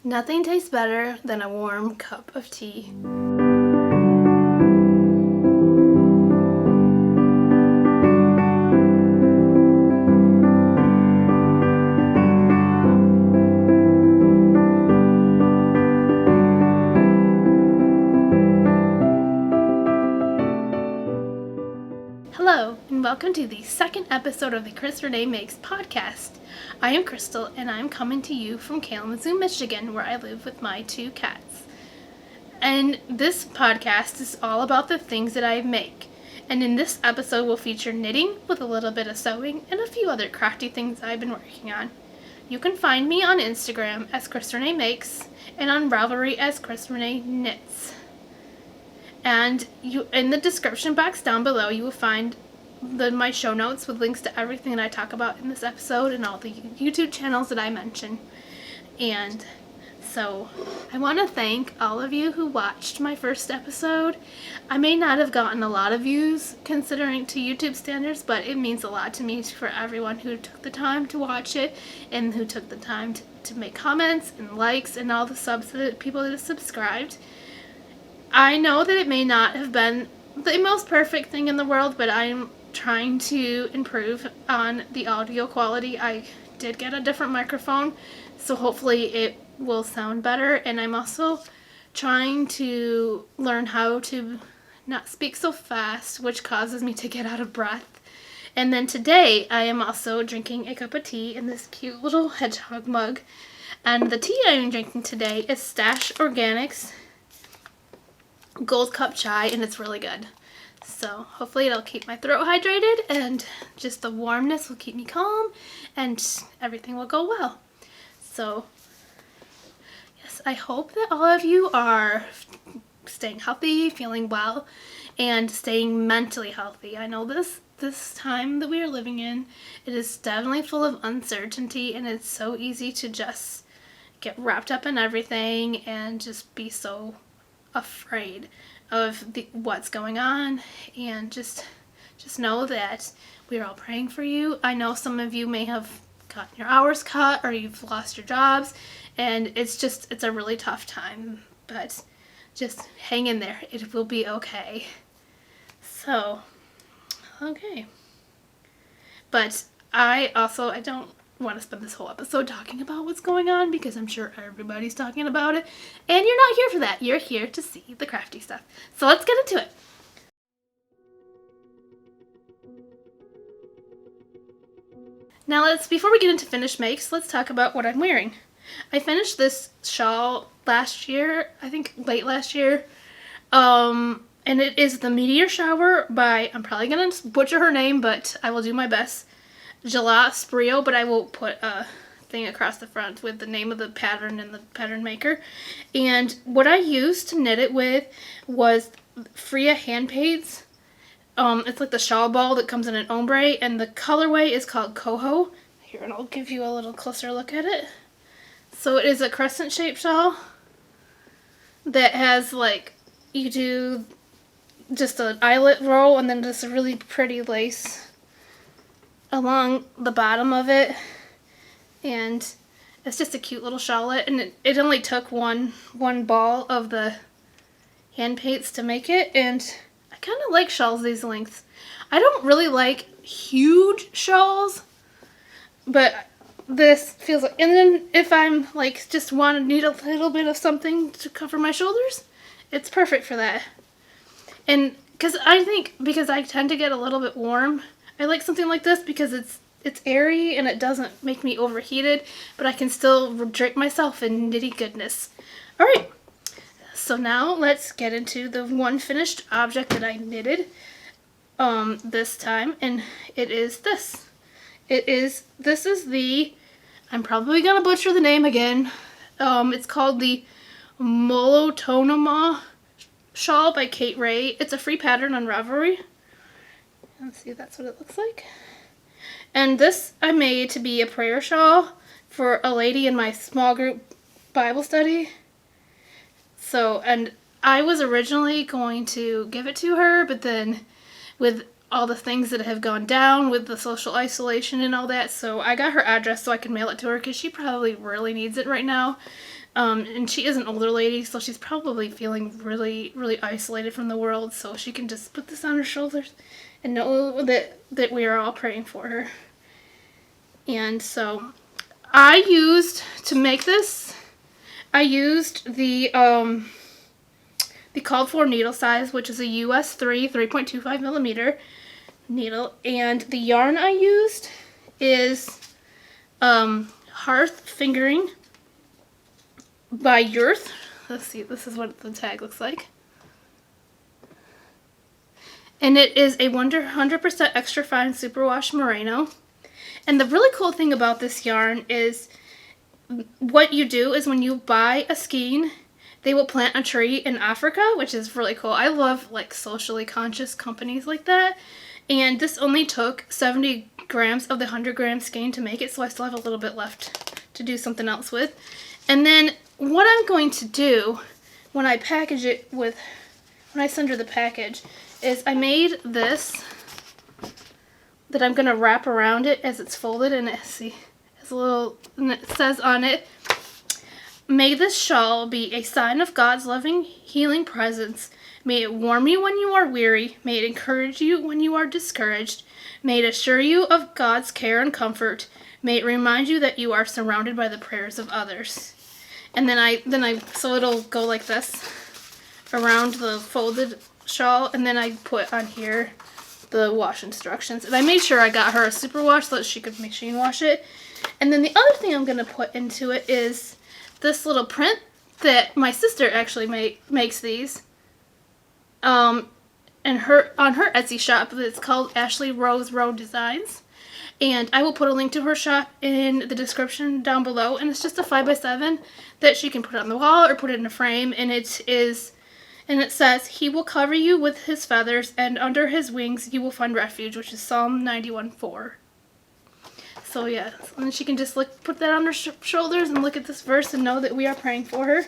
Nothing tastes better than a warm cup of tea. Hello, and welcome to the second episode of the CrisRenee Makes podcast. I am Crystal, and I'm coming to you from Kalamazoo, Michigan, where I live with my two cats. And this podcast is all about the things that I make. And in this episode, we'll feature knitting with a little bit of sewing and a few other crafty things I've been working on. You can find me on Instagram as CrisRenee Makes and on Ravelry as CrisRenee Knits. And in the description box down below, you will find my show notes with links to everything that I talk about in this episode and all the YouTube channels that I mention. And so I want to thank all of you who watched my first episode. I may not have gotten a lot of views considering to YouTube standards, but it means a lot to me for everyone who took the time to watch it and who took the time to make comments and likes and all the subs that people that have subscribed. I know that it may not have been the most perfect thing in the world, but I'm trying to improve on the audio quality. I did get a different microphone, so hopefully it will sound better. And I'm also trying to learn how to not speak so fast, which causes me to get out of breath. And then today I am also drinking a cup of tea in this cute little hedgehog mug. And the tea I am drinking today is Stash Organics Gold Cup Chai, and it's really good. So hopefully it'll keep my throat hydrated, and just the warmness will keep me calm, and everything will go well. So yes, I hope that all of you are staying healthy, feeling well, and staying mentally healthy. I know this time that we are living in, it is definitely full of uncertainty, and it's so easy to just get wrapped up in everything and just be so afraid of what's going on. And just know that we're all praying for you. I know some of you may have gotten your hours cut or you've lost your jobs, and it's a really tough time, but just hang in there. It will be okay. So okay, but I don't want to spend this whole episode talking about what's going on, because I'm sure everybody's talking about it, and you're not here for that. You're here to see the crafty stuff. So let's get into it. Now before we get into finished makes, let's talk about what I'm wearing. I finished this shawl last year, I think late last year, and it is the Meteor Shower by, I'm probably gonna butcher her name, but I will do my best, Gela Sprio, but I will put a thing across the front with the name of the pattern and the pattern maker. And what I used to knit it with was Freya hand paints. It's like the shawl ball that comes in an ombre, and the colorway is called Coho. Here, and I'll give you a little closer look at it. So it is a crescent shaped shawl that has, like, you do just an eyelet row and then just a really pretty lace along the bottom of it, and it's just a cute little shawlette, and it only took one ball of the hand paints to make it. And I kind of like shawls these lengths. I don't really like huge shawls, but this feels like, and then if I'm like just need a little bit of something to cover my shoulders, it's perfect for that. And because I tend to get a little bit warm, I like something like this because it's airy and it doesn't make me overheated, but I can still drape myself in knitty goodness. Alright, so now let's get into the one finished object that I knitted this time, and it is this. This is the, I'm probably gonna butcher the name again, it's called the Molotonoma shawl by Kate Ray. It's a free pattern on Ravelry. Let's see, that's what it looks like. And this I made to be a prayer shawl for a lady in my small group Bible study. So, and I was originally going to give it to her, but then with all the things that have gone down with the social isolation and all that. So I got her address so I can mail it to her because she probably really needs it right now. And she is an older lady, so she's probably feeling really, really isolated from the world. So she can just put this on her shoulders and know that we are all praying for her. And so to make this, I used the called for needle size, which is a US 3.25 millimeter needle, and the yarn I used is Hearth Fingering by Yurth. Let's see, this is what the tag looks like. And it is a 100% extra fine superwash merino. And the really cool thing about this yarn is what you do is when you buy a skein, they will plant a tree in Africa, which is really cool. I love like socially conscious companies like that. And this only took 70 grams of the 100-gram skein to make it, so I still have a little bit left to do something else with. And then what I'm going to do when I package it when I send her the package, is I made this that I'm going to wrap around it as it's folded, and and it says on it, "May this shawl be a sign of God's loving, healing presence. May it warm you when you are weary. May it encourage you when you are discouraged. May it assure you of God's care and comfort. May it remind you that you are surrounded by the prayers of others." And so it'll go like this around the folded shawl, and then I put on here the wash instructions. And I made sure I got her a super wash so that she could machine wash it. And then the other thing I'm going to put into it is this little print that my sister actually makes these. And on her Etsy shop, it's called Ashley Rose Row Designs. And I will put a link to her shop in the description down below. And it's just a 5x7 that she can put on the wall or put it in a frame. And it says, "He will cover you with his feathers, and under his wings you will find refuge," which is Psalm 91:4. So yeah, and she can just put that on her shoulders and look at this verse and know that we are praying for her.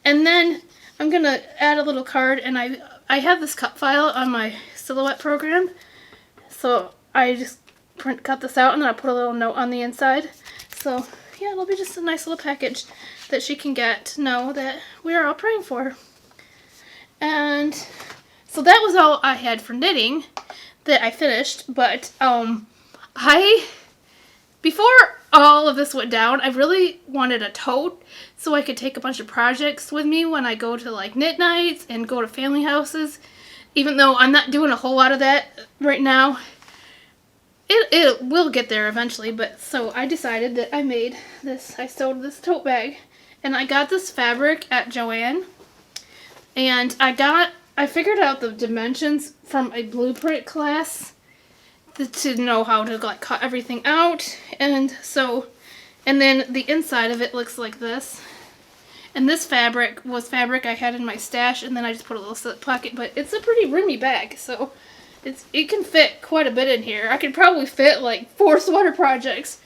And then I'm going to add a little card, and I have this cut file on my Silhouette program. So I just cut this out, and then I put a little note on the inside. So yeah, it'll be just a nice little package that she can get to know that we are all praying for her. And so that was all I had for knitting that I finished. But before all of this went down, I really wanted a tote so I could take a bunch of projects with me when I go to like knit nights and go to family houses. Even though I'm not doing a whole lot of that right now, it will get there eventually. But so I decided that I sewed this tote bag, and I got this fabric at Joann. And I figured out the dimensions from a blueprint class to know how to like cut everything out. And then the inside of it looks like this. And this fabric was fabric I had in my stash, and then I just put a little slip pocket. But it's a pretty roomy bag, so it can fit quite a bit in here. I could probably fit like 4 sweater projects.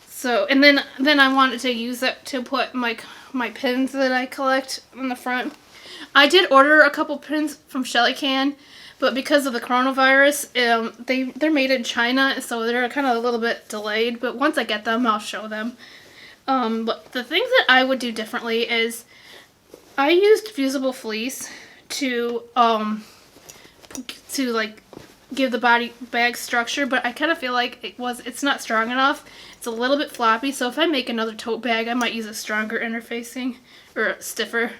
So, and then I wanted to use it to put my pins that I collect on the front. I did order a couple pins from Shelly Can, but because of the coronavirus, they're made in China, so they're kind of a little bit delayed. But once I get them, I'll show them. But the things that I would do differently is I used fusible fleece to like give the bag structure, but I kind of feel like it's not strong enough. It's a little bit floppy, so if I make another tote bag, I might use a stronger interfacing or stiffer.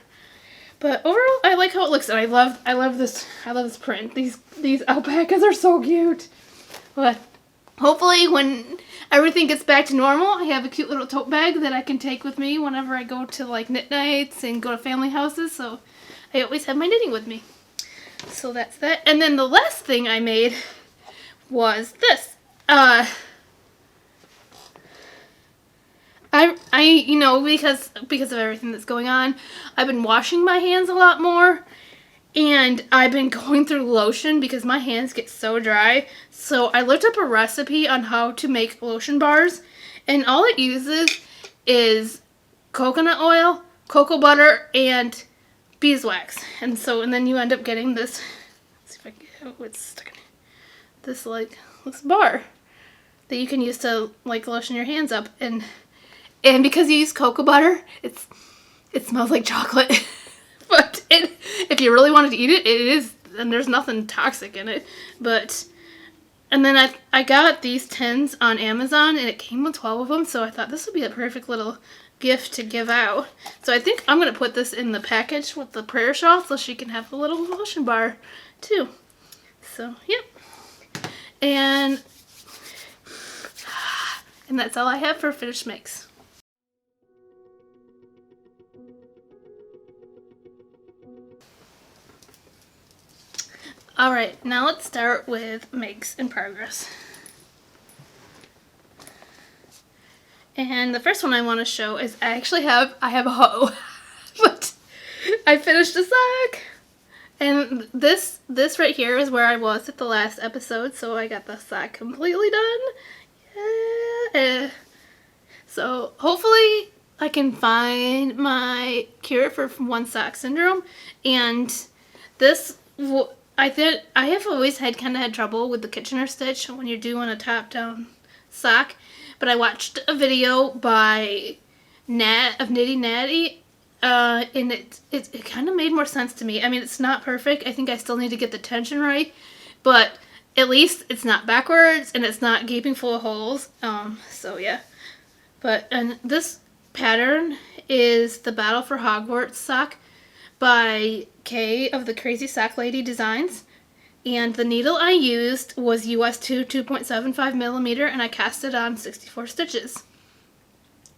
But overall, I like how it looks, and I love this print. These alpacas are so cute. But hopefully, when everything gets back to normal, I have a cute little tote bag that I can take with me whenever I go to like knit nights and go to family houses. So I always have my knitting with me. So that's that. And then the last thing I made was this. Because of everything that's going on, I've been washing my hands a lot more, and I've been going through lotion because my hands get so dry. So I looked up a recipe on how to make lotion bars, and all it uses is coconut oil, cocoa butter, and beeswax. And then you end up getting this. Let's see if I can get it's stuck in here. this bar that you can use to like lotion your hands up, and because you use cocoa butter, it smells like chocolate. But if you really wanted to eat it, it is, and there's nothing toxic in it. And then I got these tins on Amazon, and it came with 12 of them, so I thought this would be a perfect little gift to give out. So I think I'm going to put this in the package with the prayer shawl so she can have a little lotion bar too. So, yep. And that's all I have for finished makes. Alright, now let's start with makes in progress. And the first one I want to show is I have a hoe. But I finished a sock. And this right here is where I was at the last episode, so I got the sock completely done. Yeah. So hopefully I can find my cure for one sock syndrome. And this, I have always had trouble with the Kitchener stitch when you're doing a top-down sock. But I watched a video by Knitty Natty, and it kind of made more sense to me. I mean, it's not perfect. I think I still need to get the tension right, but at least it's not backwards and it's not gaping full of holes. So yeah. And this pattern is the Battle for Hogwarts sock by Kay of the Crazy Sock Lady Designs. And the needle I used was US 2.75 millimeter, and I cast it on 64 stitches.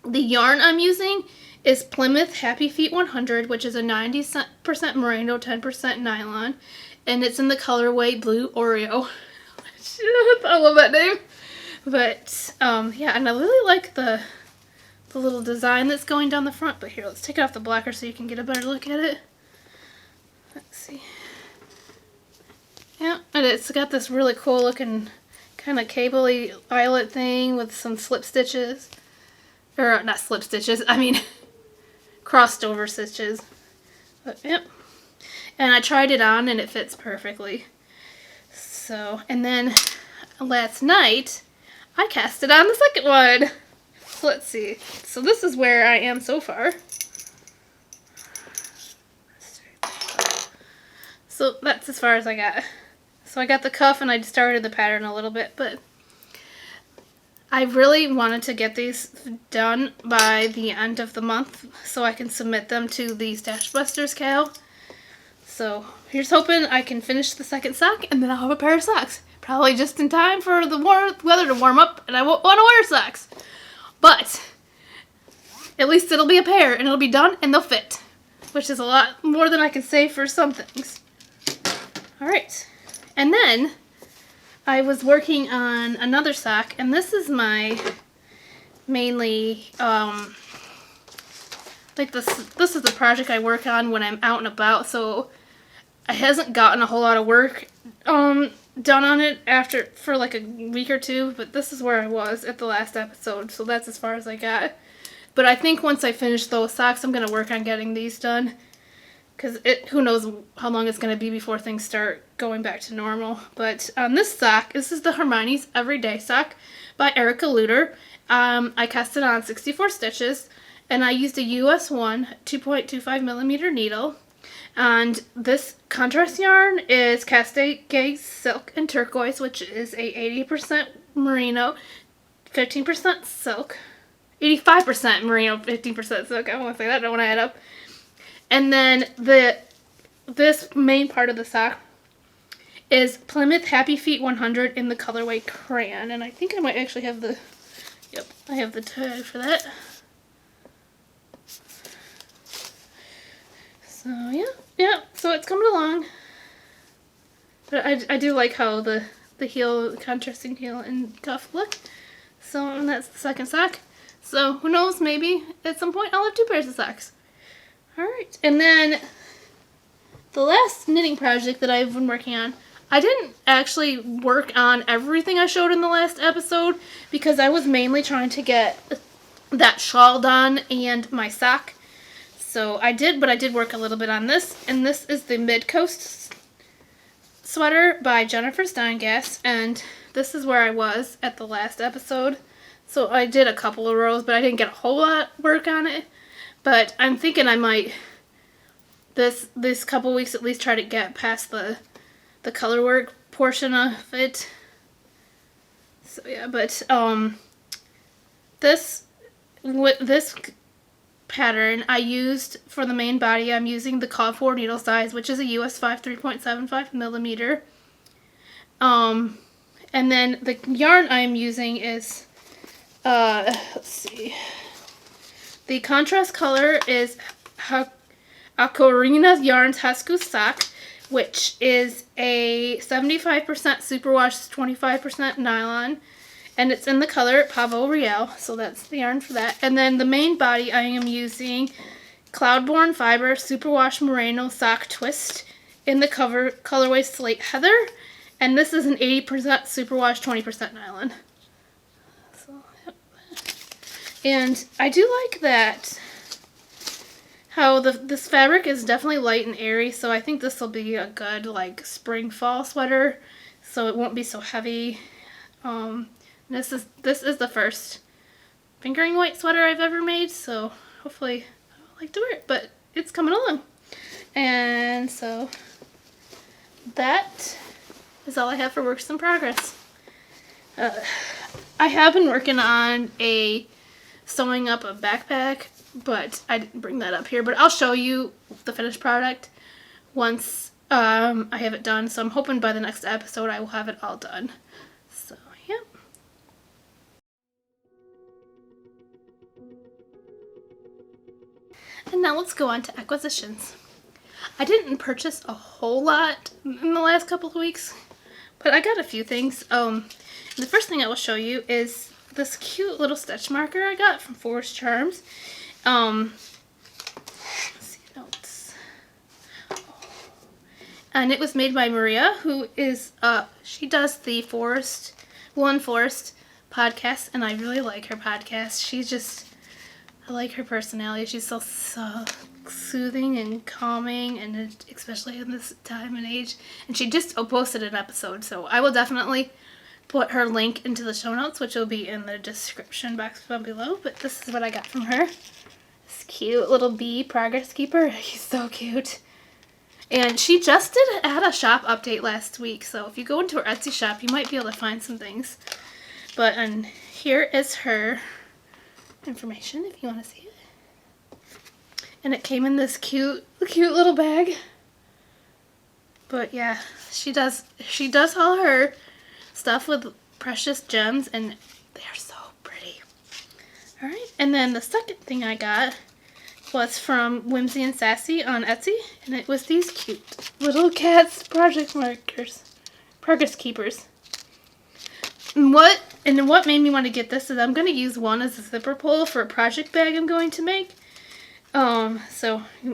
The yarn I'm using is Plymouth Happy Feet 100, which is a 90% merino, 10% nylon, and it's in the colorway Blue Oreo. I love that name. But yeah, and I really like the little design that's going down the front. But here, let's take it off the blocker so you can get a better look at it. Let's see. Yeah, and it's got this really cool looking kind of cable-y eyelet thing with some slip stitches. Or not slip stitches, I mean crossed over stitches. But yep. And I tried it on and it fits perfectly. So, and then last night I cast it on the second one. Let's see. So this is where I am so far. So that's as far as I got. So I got the cuff and I started the pattern a little bit, but I really wanted to get these done by the end of the month so I can submit them to the Stash Busters Cal. So here's hoping I can finish the second sock and then I'll have a pair of socks. Probably just in time for the weather to warm up and I won't want to wear socks. But at least it'll be a pair and it'll be done and they'll fit, which is a lot more than I can say for some things. Alright, and then I was working on another sock, and this is my mainly, like this is the project I work on when I'm out and about, so I hasn't gotten a whole lot of work done on it for like a week or two, but this is where I was at the last episode, so that's as far as I got. But I think once I finish those socks, I'm going to work on getting these done. Because who knows how long it's going to be before things start going back to normal. But this sock, this is the Hermione's Everyday Sock by Erica Luter. I cast it on 64 stitches. And I used a US 1 2.25 millimeter needle. And this contrast yarn is Cascade Silk and Turquoise, which is a 80% merino, 15% silk. 85% merino, 15% silk. I want to say that, I don't want to add up. And then this main part of the sock is Plymouth Happy Feet 100 in the colorway Crayon. And I think I might actually have I have the tag for that. So yeah, so it's coming along. But I do like how the contrasting heel and cuff look. So, and that's the second sock. So who knows, maybe at some point I'll have two pairs of socks. Alright, and then the last knitting project that I've been working on, I didn't actually work on everything I showed in the last episode because I was mainly trying to get that shawl done and my sock. So I did work a little bit on this, and this is the Mid-Coast sweater by Jennifer Steingass, and this is where I was at the last episode. So I did a couple of rows, but I didn't get a whole lot of work on it. But I'm thinking I might, this couple weeks at least, try to get past the color work portion of it. So yeah, but this pattern I used for the main body. I'm using the called for needle size, which is a US 5 3.75 millimeter. And then the yarn I'm using is let's see. The contrast color is Akorina Yarns Husku Sock, which is a 75% superwash, 25% nylon, and it's in the color Pavo Real, so that's the yarn for that. And then the main body I am using Cloudborne Fiber Superwash Merino Sock Twist in the colorway Slate Heather, and this is an 80% superwash, 20% nylon. So, yep. And I do like that how this fabric is definitely light and airy, so I think this will be a good like spring fall sweater, so it won't be so heavy. This is the first fingering weight sweater I've ever made, so hopefully I'll like to wear it, but it's coming along. And so that is all I have for works in progress. I have been working on sewing up a backpack, but I didn't bring that up here, but I'll show you the finished product once I have it done. So I'm hoping by the next episode I will have it all done. So yeah. And now let's go on to acquisitions. I didn't purchase a whole lot in the last couple of weeks, but I got a few things. The first thing I will show you is this cute little stitch marker I got from Forest Charms. Let's see notes. And it was made by Maria, who is she does the Woolen Forest podcast, and I really like her podcast. I like her personality. She's so soothing and calming, and especially in this time and age. And she just posted an episode, so I will definitely put her link into the show notes, which will be in the description box down below. But this is what I got from her. This cute little bee progress keeper. He's so cute. And she just had a shop update last week, so if you go into her Etsy shop, you might be able to find some things. But here is her information if you want to see it. And it came in this cute little bag. But yeah, she does all her stuff with precious gems, and they are so pretty. All right, and then the second thing I got was from Whimsy and Sassy on Etsy, and it was these cute little cats progress keepers. And what made me want to get this is I'm going to use one as a zipper pull for a project bag I'm going to make. And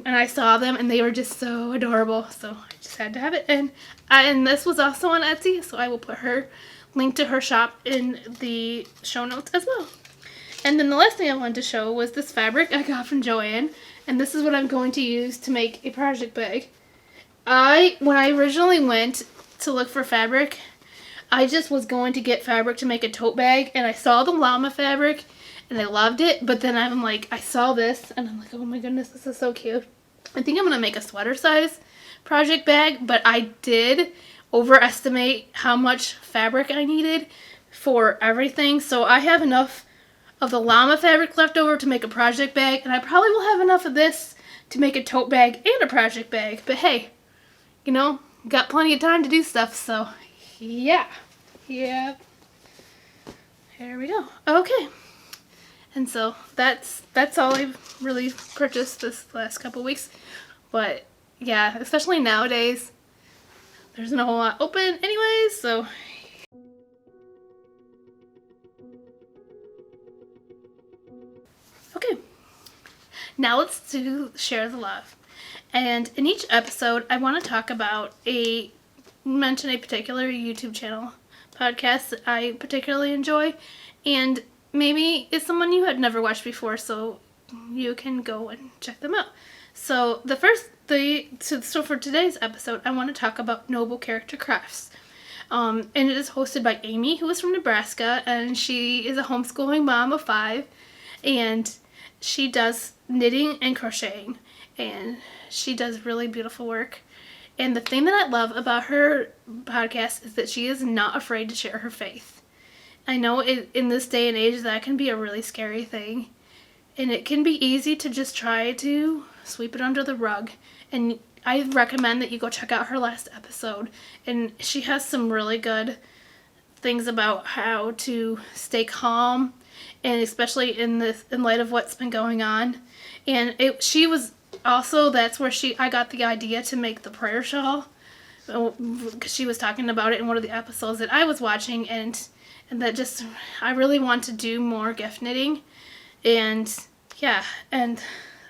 I saw them and they were just so adorable, so I just had to have it. And this was also on Etsy, so I will put her link to her shop in the show notes as well. And then the last thing I wanted to show was this fabric I got from Joann, and this is what I'm going to use to make a project bag. When I originally went to look for fabric, I just was going to get fabric to make a tote bag, and I saw the llama fabric and I loved it, but then I'm like, I saw this and I'm like, oh my goodness, this is so cute. I think I'm going to make a sweater size project bag, but I did overestimate how much fabric I needed for everything, so I have enough of the llama fabric left over to make a project bag, and I probably will have enough of this to make a tote bag and a project bag. But hey, got plenty of time to do stuff, so yeah. Here we go. Okay. And so that's all I've really purchased this last couple weeks. But yeah, especially nowadays, there's not a whole lot open anyways, so okay. Now let's share the love. And in each episode, I want to talk about mention a particular YouTube channel podcast that I particularly enjoy, and maybe it's someone you had never watched before, so you can go and check them out. So so for today's episode, I want to talk about noble character crafts. And it is hosted by Amy, who is from Nebraska, and she is a homeschooling mom of 5, and she does knitting and crocheting, and she does really beautiful work. And the thing that I love about her podcast is that she is not afraid to share her faith. I know in this day and age that can be a really scary thing, and it can be easy to just try to sweep it under the rug. And I recommend that you go check out her last episode, and she has some really good things about how to stay calm, and especially in light of what's been going on. And she was also, that's where I got the idea to make the prayer shawl, because she was talking about it in one of the episodes that I was watching, and that just, I really want to do more gift knitting, and yeah, and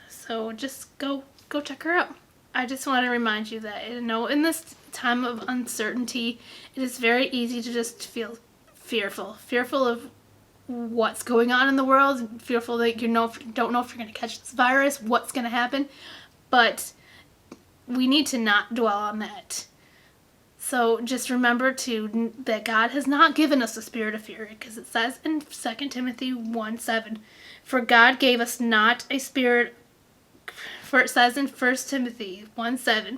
so just go check her out. I just want to remind you that, in this time of uncertainty, it is very easy to just feel fearful of what's going on in the world, fearful that you don't know if you're going to catch this virus, what's going to happen, but we need to not dwell on that. So just remember that God has not given us a spirit of fear, because it says in 2 Timothy 1:7, for God gave us not a spirit. For it says in 1 Timothy 1:7,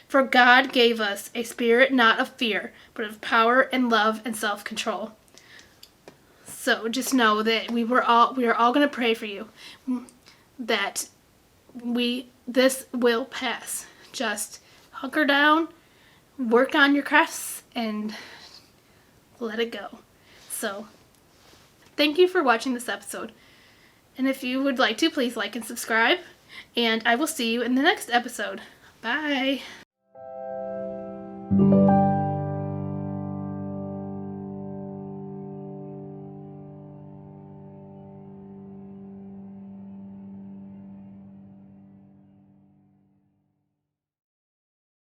for God gave us a spirit not of fear, but of power and love and self-control. So just know that we are all going to pray for you, that this will pass. Just hunker down, work on your crafts, and let it go. So thank you for watching this episode. And if you would like to, please like and subscribe. And I will see you in the next episode. Bye.